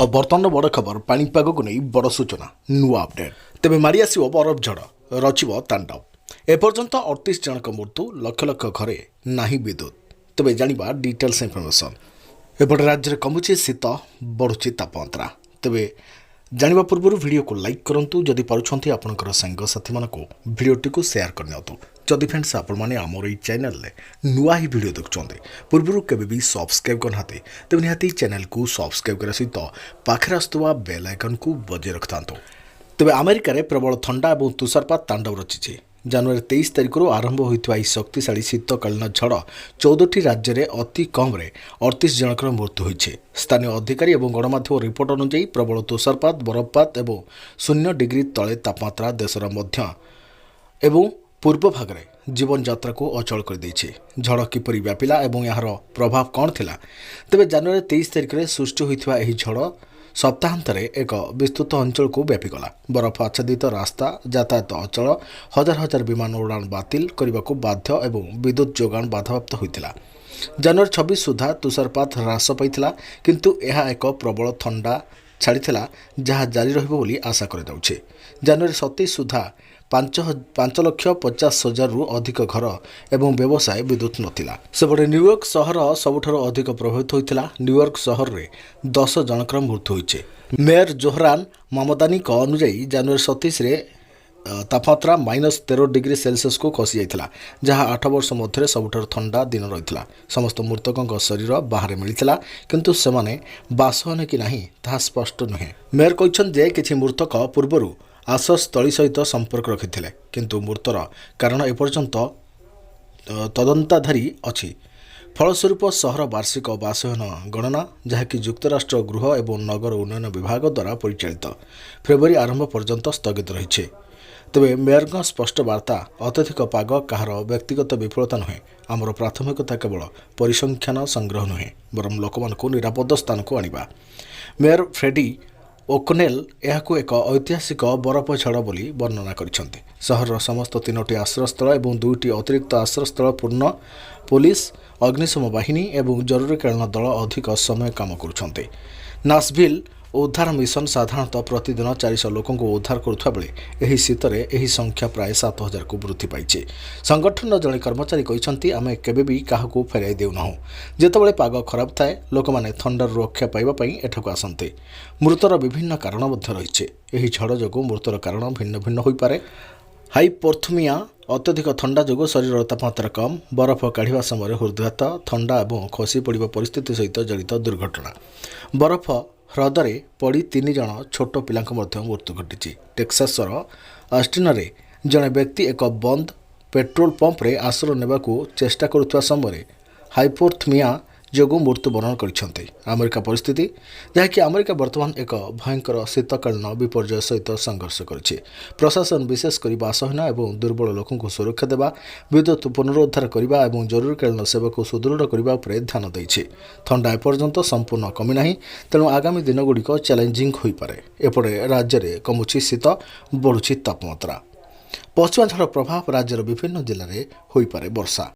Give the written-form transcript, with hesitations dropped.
और बर्तमान बड़ खबर पाणीपाग को नहीं बड़ सूचना नुआ अपडेट तेज माड़ी आसो बरफ झड़ रचिब तांडव एपर्यंत 38 जनक मृत्यु लक्ष लक्ष घरे नाही विद्युत तेज जाना डिटेल्स इनफर्मेशन एपटे राज्य में कमुचे शीत बढ़ुची तापमात्रा तेज जाना पूर्व वीडियो को लाइक करूँ जदि पार्टी आपंकर सांगसाथी मानक भिडटी को सेयार करनी जदि फ्रेंड्स आपण मैंने आमर ये चैनल नुआ ही वीडियो देखुं पूर्व केवे भी सब्सक्राइब करना तेज निहाती चैनल को सब्सक्राइब करने सहित पाखे आसुवा बेल आइकन को बजाय रखिता तेज अमेरिका प्रबल ठंडा और तुषारपात तांडव रचिছে जनवरी 23 तारिख आरंभ होता यह शक्तिशाली शीतकालीन झड़ 14टी राज्य में अति कम 38 जनकर मृत्यु होती स्थानीय अधिकारी और गणमाध्यम रिपोर्ट अनुसार प्रबल तुषारपात बरफपात और 0 डिग्री तले तापमात्रा देशर मध्य एवं पूर्व भाग में जीवन यात्रा को अचल कर देछि झड़ किपरि व्यापिला और यार प्रभाव कौन थिला तेज जनवरी 23 तारिख में सृष्टि होता यह झड़ सप्ताहांतरे एक विस्तृत अंचल को व्यापीगला बरफ आच्छादित रास्ता यातायात अचल हजार हजार विमान उड़ान बातिल करने को बाध्य एवं विद्युत जोगान बाधाप्राप्त होता जनवरी 26 सुधा तुषारपात ह्रास पाइथिला किंतु यह एक प्रबल ठंडा छाड़ीला जहाँ जारी रहिबो बोली आशा कर जनवरी 27 सुधा 5,50,000 रु अधिक घर एवं व्यवसाय विद्युत नथिला सेपटे न्यूयॉर्क सहर सबुठार अधिक प्रभावित होता न्यूयॉर्क सहर में 10 जनकर मृत्यु होइछे मेयर जोहरान मामदानी अनुजाई जनवरी 27 रे तापमात्रा -13 डिग्री सेल्सियस को खसी जाइथिला जहाँ 8 वर्ष मध्य सबुठार ठंडा दिन रही समस्त मृतकों शरीर बाहर मिलता किंतु सेमाने बासहने कि नहीं ताहा स्पष्ट नुहे मेयर कहते किछि मृतक पूर्वर आश्रयस्थली सहित संपर्क रखिथिले किंतु मृतर कारण एपर्यंत तदंताधारी अछि फलस्वरूप सहर वार्षिक बासहन गणना जहाँकि युक्तराष्ट्र गृह एवं नगर उन्नयन विभाग द्वारा परिचालित फेब्रुआरी आरंभ पर्यंत स्थगित रही तेरे मेयर स्पष्ट वार्ता अत्यधिक पाग कहार व्यक्तिगत विफलता नुहे आमर प्राथमिकता केवल परिसंख्यान संग्रह नुहे बरं लोक निरापद स्थान को आनिबा मेयर फ्रेडी ओकनेल यह एक ऐतिहासिक बरफ झड़ बोली वर्णना करछन्ते सहर समस्त 3टी आश्रयस्थल और 2टी अतिरिक्त आश्रयस्थल पूर्ण पुलिस अग्निशम बाहिनी और जरूरीकालीन दल अधिक समय काम करुछन्ते नाशविल उद्धार मिशन साधारणतः प्रतिदिन 400 लोकों को उद्धार करुवा बेले एही शीतरे एही संख्या प्राय 7,000 को वृद्धि पाइछे संगठन जड़े कर्मचारी कहते आमे केबे भी काहाकू फेराई देउना जेतेबेले पाग खराब थाए लोक माने थंडार रक्षा पाइबा एठाकू आसन्ते मृतर विभिन्न कारण मध्य रहिछे एही झड़ जोगु मृतर कारण भिन्न भिन्न होई पारे हाइपोथर्मिया अत्यधिक ठंडा जोगु शरीर तापमात्रा कम बरफ काढ़ा समय हृदघात ठंडा और खसी पड़ा परिस्थिति सहित जड़ित दुर्घटना बरफ ह्रदरे पड़ी 3 जन छोट पिला मृत्यु घटी टेक्सासर ऑस्टिन रे जड़े व्यक्ति एक बंद पेट्रोल पंप रे आश्रय नेबाकू चेष्टा करुवा समय हाइपोथर्मिया जोगु मृत्युवरण करछन्ते अमेरिका परिस्थिति जहाँकि अमेरिका वर्तमान एक भयंकर शीतकालीन विपर्यय सहित संघर्ष करुछे प्रशासन विशेषकर बासहীन और दुर्बल लोकों को सुरक्षा देवा विद्युत पुनरुद्धार करने और जरूरीकालीन सेवा को सुदृढ़ करने पर ध्यान देइछे ठंडा एपर्यंत संपूर्ण कमी नहीं तेणु आगामी दिनगुड़िक चैलेंजिंग हो पारे एपटे राज्य में कमुची शीत बढ़ुची तापमात्रा पश्चिमांचल प्रभाव राज्यर विभिन्न जिले में हो पारे वर्षा।